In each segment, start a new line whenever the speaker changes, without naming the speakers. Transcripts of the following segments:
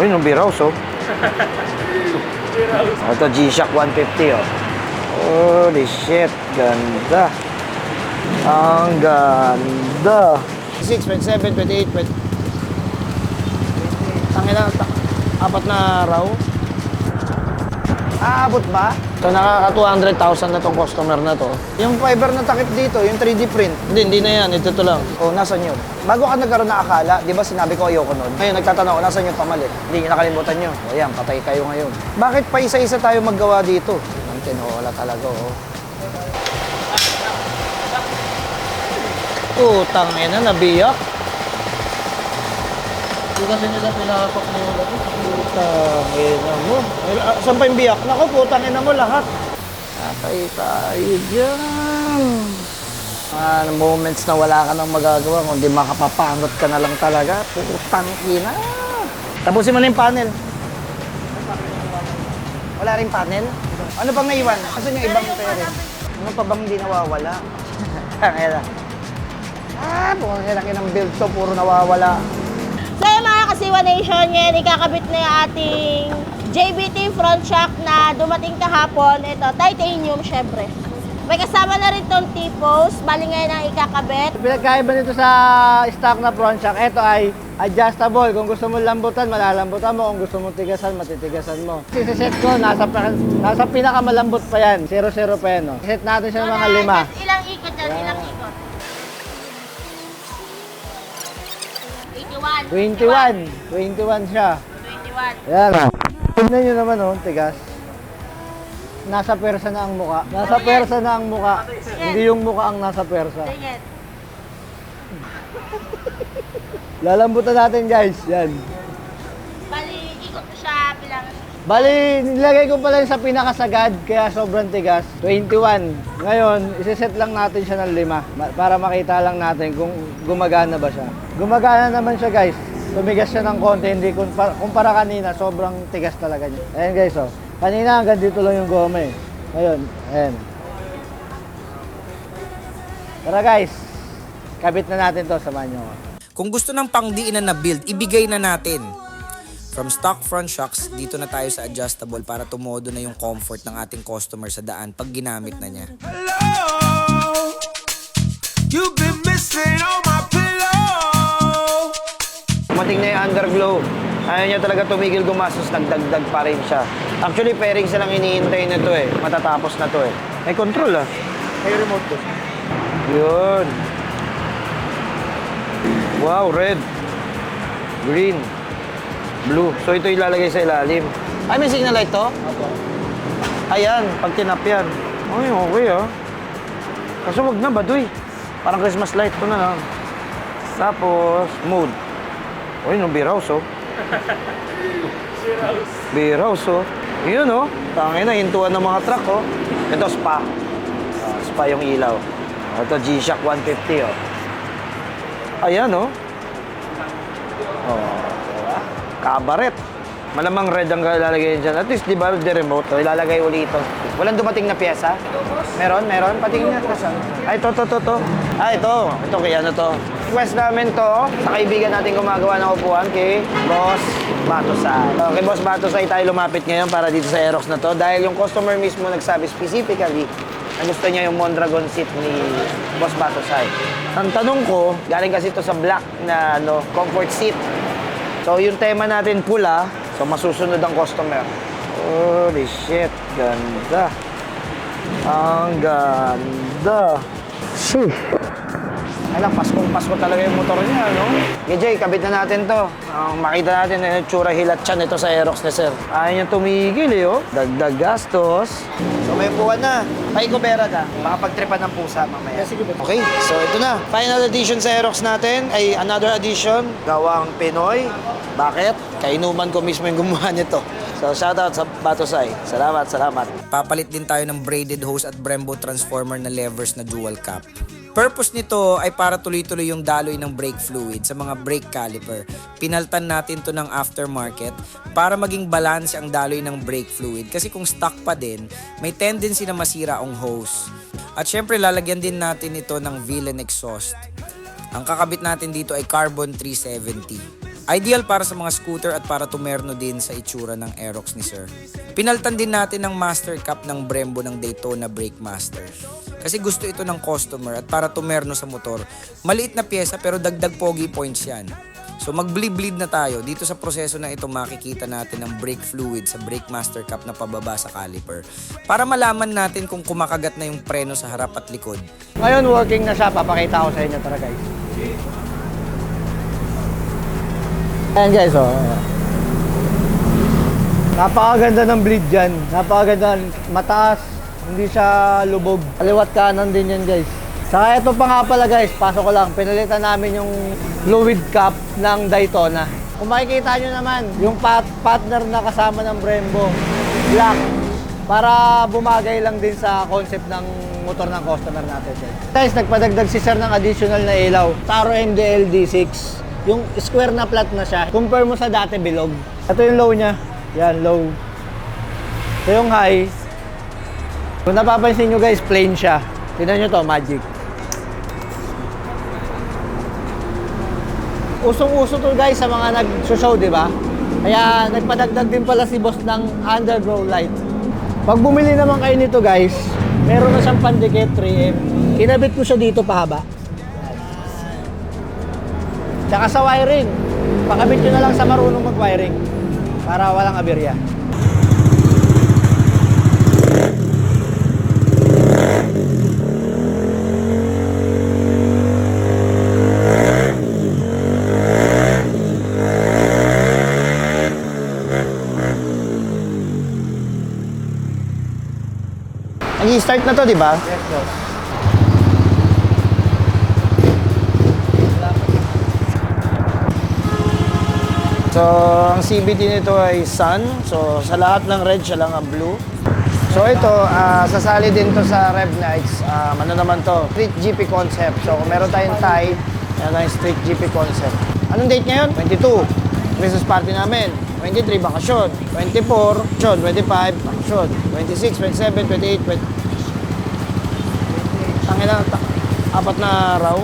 Uy, no Biraus, oh. Ito, G-Shock 150, oh. Holy shit, ganda. Ang ganda. 6, 27, 28, 20. Tangina, apat na araw. Aabot ba? So, nakaka 200,000 na tong customer na to. Yung fiber na takip dito, yung 3D print. Hindi na yan. Ito lang. Oh, nasan yun? Bago ka nagkaroon na akala, di ba sinabi ko ayoko nun? Ngayon, nagtatanong ko, nasan yung pamalit? Hindi nyo nakalimutan nyo. O yan, patay kayo ngayon. Bakit pa isa-isa tayo maggawa dito? Ang tinola talaga, oh. Utang ina, nabiyak.
Hindi kasi nila pinahapak mo yung labi.
Putang ina mo. Saan pa yung biyak? Naku, putang ina mo lahat. Patay tayo dyan. Moments na wala ka nang magagawa, kundi makapapangot ka na lang talaga. Putang ina. Tapusin mo na yung panel. Wala rin panel? Ano pang naiwan? Kasi yung ibang pere. Ano pa bang hindi nawawala? Tangina. Putang ina ng build to, puro nawawala.
So yung mga Kasiwa Nation, ngayon ikakabit na yung ating JBT front shock na dumating kahapon. Ito, titanium syempre. May kasama na rin tong T-post, bali ngayon ang ikakabit.
Pinagkaiba nito sa stock na front shock, ito ay adjustable. Kung gusto mo lambutan, malalambutan mo. Kung gusto mo tigasan, matitigasan mo. Siset ko, nasa pinakamalambot pa yan. 0-0 pa yan. No? Set natin siya ng mga 5.
Ilang ikot yan, ilang ikot?
21 siya.
21.
Ayan. Tignan nyo naman, oh, tigas. Nasa persa na ang muka. Nasa persa na ang muka. Hindi yung muka ang nasa persa.
Tingin.
Lalambutan natin, guys. Yan.
Bali, ikot ko siya bilang...
Bali, nilagay ko pala yun sa pinakasagad, kaya sobrang tigas. 21. Ngayon, isiset lang natin siya ng 5 para makita lang natin kung gumagana ba siya. Gumagana naman siya, guys. Tumigas siya ng konti, hindi kumpara kanina, sobrang tigas talaga niya. Ayan, guys, oh. Kanina hanggang dito lang yung goma eh. Ngayon, ayan. Tara, guys. Kabit na natin to, samahan nyo.
Kung gusto ng pangdiinan na build, ibigay na natin. From stock front shocks, dito na tayo sa adjustable para tumodo na yung comfort ng ating customer sa daan pag ginamit na niya.
Hello, you've been missing on my pillow.
Dumating na yung underglow. Ayaw niya talaga tumigil gumastos, nagdagdag pa rin siya. Actually, pairing silang iniintay na to eh. Matatapos na to eh. May control ah.
May remote ko.
Yun. Wow, red. Green. Blue. So ito ilalagay sa ilalim. Ay, may signal light to?
Opo.
Ayan, pag tinap yan. Ay, okay ah. Kaso wag na, baduy. Parang Christmas light to na lang. Tapos, mode. Uy, no, Biraus oh. Biraus oh. Yun oh. Tangin na, hintuan ng mga truck oh. Ito, spa. Spa yung ilaw. Ito, G-Shock 150 oh. Ayan oh. Oh. Kabaret. Malamang red ang ilalagay dyan. At least, di ba, the remote, so, ilalagay uli ito. Walang dumating na pyesa? Meron? Patingin nga. Ay, ito. Ay, ito. Ito, kaya ano to. Request namin to sa kaibigan natin gumagawa ng upuan kay Boss Batusay. So, kay Boss Batusay tayo lumapit ngayon para dito sa Aerox na to. Dahil yung customer mismo nagsabi specifically na gusto niya yung Mondragon seat ni Boss Batusay. Ang tanong ko, galing kasi ito sa black na comfort seat. So, yung tema natin pula, so masusunod ang customer. Holy shit, ganda. Ang ganda. Sheesh. Ay lang, Pasko talaga yung motor niya, no? KJ, kabit na natin to. Makita natin na yung tsura hilat siya nito sa Aerox na sir. Ayaw niya tumigil eh, oh. Dagdag gastos. So may puwan na. Paikubera na. Baka pagtripan ng pusa mamaya. Okay, so ito na. Final edition sa Aerox natin ay another edition. Gawang Pinoy. Bakit? Kainuman ko mismo yung gumawa nito. So shoutout sa Batusay. Salamat.
Papalit din tayo ng braided hose at Brembo transformer na levers na dual cap. Purpose nito ay para tuloy-tuloy yung daloy ng brake fluid sa mga brake caliper. Pinaltan natin to ng aftermarket para maging balance ang daloy ng brake fluid kasi kung stuck pa din, may tendency na masira ang hose. At syempre lalagyan din natin ito ng Villain exhaust. Ang kakabit natin dito ay Carbon 370. Ideal para sa mga scooter at para tumerno din sa itsura ng Aerox ni Sir. Pinaltan din natin ng master cap ng Brembo ng Daytona Brake Master. Kasi gusto ito ng customer at para tumerno sa motor. Maliit na pyesa pero dagdag pogi points yan. So mag-bleed na tayo. Dito sa proseso na ito makikita natin ang brake fluid sa brake master cap na pababa sa caliper. Para malaman natin kung kumakagat na yung preno sa harap at likod.
Ngayon, working na siya. Papakita ko sa inyo. Tara, guys. Ayan, guys, oh. Napakaganda ng bleed dyan. Napakaganda. Mataas. Hindi siya lubog. Kaliwat kanan din yan, guys. Saka ito pa nga pala, guys. Pasok ko lang. Pinalitan namin yung fluid cap ng Daytona. Kung makikita nyo naman, yung partner na kasama ng Brembo, black. Para bumagay lang din sa concept ng motor ng customer natin. Guys, nagpadagdag si Sir ng additional na ilaw. Taro MDL D6. Yung square na flat na siya. Compare mo sa dati bilog. Ito yung low niya. Yan, low. Ito yung high. Kung napapansin nyo, guys, plain siya. Tingnan nyo to, magic. Usong-uso to, guys, sa mga nag-show, di ba? Kaya nagpadagdag din pala si boss ng underglow light. Pag bumili naman kayo nito, guys, meron na siyang pandikit 3M. Kinabit ko siya dito pahaba. Tsaka sa wiring, pakabit nyo na lang sa marunong mag-wiring para walang aberya.
Nag-i-start na to, di ba?
Yes, boss.
So, ang CVT nito ay sun. So, sa lahat ng red, siya lang ang blue. So, ito, sasali din to sa Rev Nights. Ano naman to? Street GP concept. So, kung meron tayong tie, meron tayong Street GP concept. Anong date ngayon? 22. Christmas party namin. 23, bakasyon. 24, bakasyon. 25, bakasyon. 26, 27, 28, 20. Tangina, apat na araw.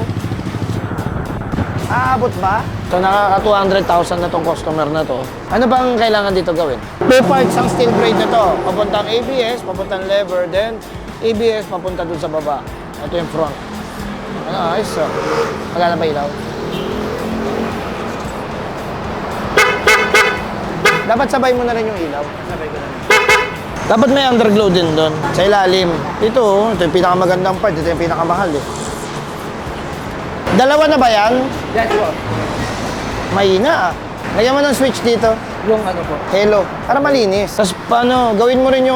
Aabot ba? So nakaka 200,000 na tong customer na to. Ano bang kailangan dito gawin? 2 parts ang steel braid na to. Papuntang ABS, papuntang lever, then ABS papunta dun sa baba. Ito yung front. Ano, ayos. So. Magana ba ilaw? Dapat sabay mo na rin yung ilaw. Sabay ko na rin. Dapat may underglow din doon. Sa ilalim. Ito yung pinakamagandang part. Ito yung pinakamahal eh. Dalawa na ba yan?
Yes, boss.
Mahina ah. Lagyan mo ng switch dito.
Yung ano po.
Hello. Para malinis. Tapos paano, gawin mo rin yung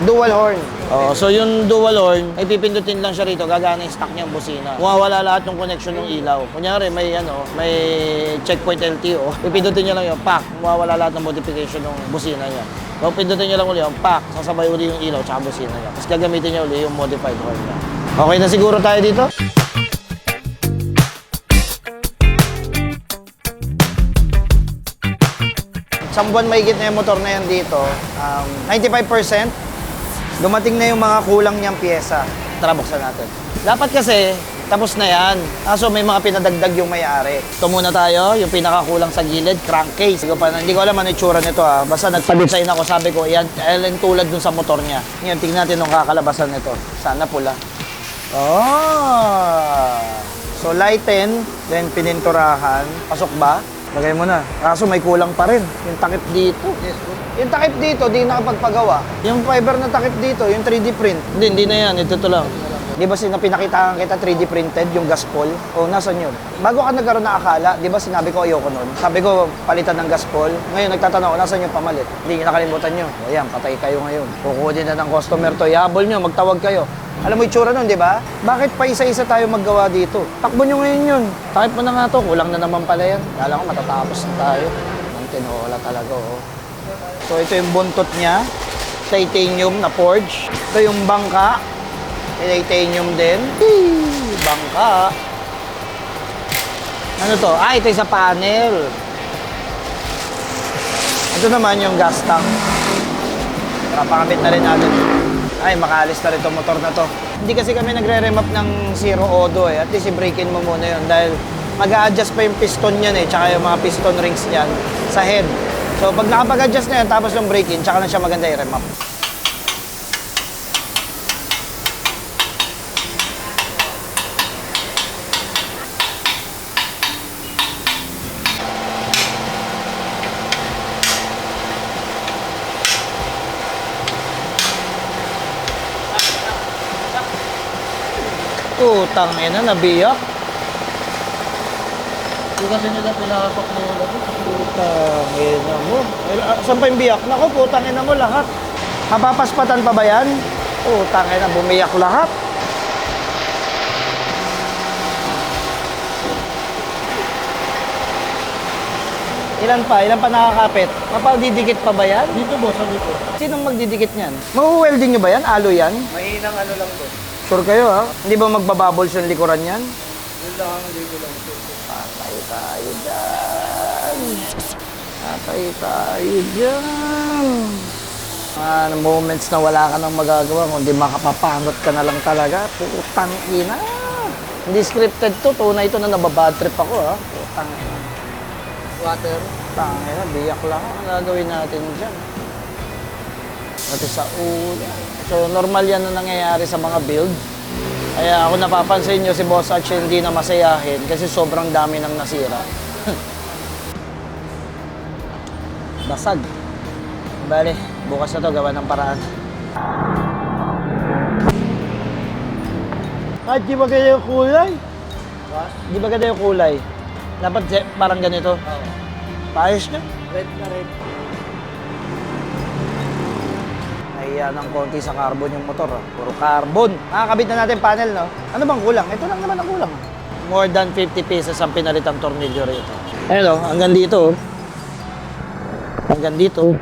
dual horn. Oh, so yung dual horn, ay pipindutin lang siya rito, gagana yung stock niyang busina. Mawawala lahat ng connection ng ilaw. Kunyari may may checkpoint LTO, pipindutin niya lang yung pack, mawawala lahat ng modification ng busina niya. So pindutin niya lang uli yung pack, sasabay uli yung ilaw tsaka busina niya. Tapos gagamitin niya uli yung modified horn niya. Okay na siguro tayo dito? Isang buwan mahigit na yung motor na yan dito. 95%. Dumating na yung mga kulang niyang pyesa. Tara, buksan natin. Dapat kasi, tapos na yan. Kaso may mga pinadagdag yung may-ari. Ito muna tayo, yung pinakakulang sa gilid, crankcase. Hindi ko alam ano yung tsura nito ah. Basta nagpa-design ako, sabi ko, yan tulad dun sa motor niya. Ngayon, tingnan natin yung kakalabasan nito. Sana pula. Oh! So, lighten, then pininturahan. Pasok ba? Lagay mo na. Kaso may kulang pa rin. Yung takip dito. Yung takip dito, di nakapagpagawa. Yung fiber na takip dito, yung 3D print. Hindi na yan. Ito lang. Di ba pinakitahan kita 3D printed, yung gaspol? O, nasan yun? Bago ka nagkaroon na akala, di ba sinabi ko ayoko nun? Sabi ko, palitan ng gaspol. Ngayon, nagtatanong ko, nasan yung pamalit? Hindi nakalimutan nyo. O yan, patay kayo ngayon. Kukunin na ng customer to. Ihabol nyo, magtawag kayo. Alam mo yung tsura nun, di ba? Bakit pa isa-isa tayo maggawa dito? Takbo nyo ngayon yun. Takip mo na nga to. Kulang na naman pala yan. Kala ko matatapos na tayo. Ang tinola talaga, oh. So, ito yung buntot niya. Titanium na forge. Ito yung bangka. Titanium din. Bangka. Ano to? Ito yung sa panel. Ito naman yung gas tank. Papakamit na rin natin. Ay, makaalis na rin itong motor na to. Hindi kasi kami nagre-remap ng Zero Odo eh. At least i-break-in mo muna yun dahil mag-a-adjust pa yung piston niyan eh, tsaka yung mga piston rings niyan sa head. So pag nakapag-adjust na yan, tapos yung brake-in, tsaka na siya maganda i-rem up. Utang ina, nabiyak.
Hindi kasi nila pinakasok mo yung labi.
Putang ina mo. Saan pa yung biyak? Naku, putang ina mo lahat. Mapapaspatan pa ba yan? Putang ina, bumiyak lahat. Ilan pa? Ilan pa nakakapit? Mapagdidikit pa ba yan?
Dito boss, sabi ko.
Sinong magdidikit niyan? Mahu-welding nyo ba yan? Alo yan?
Mahinang ano lang boss.
Sure kayo ha? Hindi ba magbabubbles yung likuran yan?
Yun lang, hindi ko lang.
Patay tayo dyan. Patay tayo dyan. Moments na wala ka nang magagawa, kundi makapapangot ka na lang talaga. Putang ina. Hindi scripted to. Tunay ito na nababad trip ako ha. Putang ina.
Water.
Putang ina. Biyak lang. Ang gagawin natin dyan? Pati sa ulo. So normal yan na nangyayari sa mga build. Kaya ako napapansin nyo si Boss Arch hindi na masayahin kasi sobrang dami nang nasira. Basag. Bale, bukas na to gawa ng paraan.
Kahit di ba ganyan yung kulay?
Di ba ganda yung kulay? Dapat parang ganito.
Oo.
Paayos na.
Red na red.
Nahiya ng konti sa carbon yung motor. Puro carbon. Nakakabit na natin panel, no? Ano bang kulang? Ito lang naman ang kulang. More than 50 pesos ang pinalitang tornilyo rito. Ayun, hanggang dito. Hanggang dito.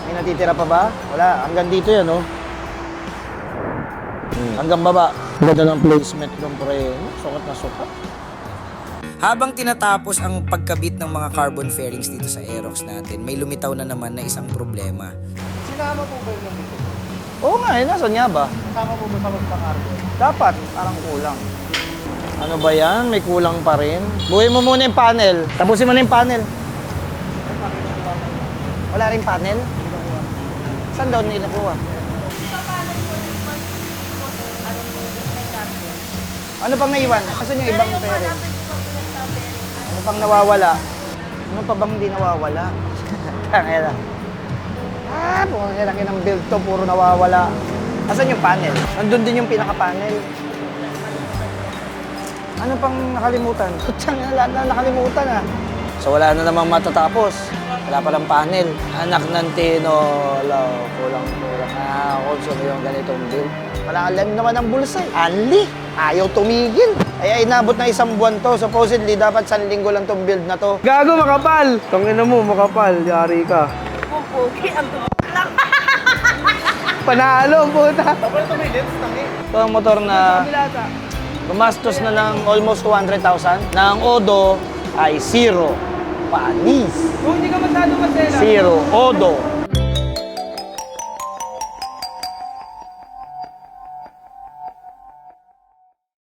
May natitira pa ba? Wala. Hanggang dito yan, oh. Hanggang baba. Ganda ng placement ng pre. Sukat na sukat.
Habang tinatapos ang pagkabit ng mga carbon fairings dito sa Aerox natin, may lumitaw na naman na isang problema.
Sinama po ba yung dito?
Oo nga, nasan nga ba?
Kasama po ba sa magpa-carbon?
Dapat, parang kulang. Ano ba yan? May kulang pa rin. Buhay mo muna yung panel. Tapusin mo na yung panel. Wala rin panel? Saan daw nila kuha? Ano pang naiwan? Asan yung ibang fairing? Ano pang nawawala? Ano pa bang hindi nawawala? Tangina. Pumangin laki ng build to, puro nawawala. Asan yung panel? Nandun din yung pinaka-panel. Ano pang nakalimutan? Kutsang, lahat na nakalimutan ah. So wala na namang matatapos. Wala palang panel. Anak ng Tinolo. Kulang-kulang. Konsumo yung ganitong build. Wala alam naman ang bulsa eh. Anli! Ayaw tumigil. Kaya inabot na isang buwan to. Supposedly, dapat 1 linggo lang tong build na to.
Gago, makapal! Tangina mo, makapal. Yari ka.
Pupugi, ang lang.
Panalo, puta.
Ito ang motor na gumastos na ng almost 200,000. Na ang Odo ay 0 panis.
Kung hindi ka masyado masela.
0 Odo.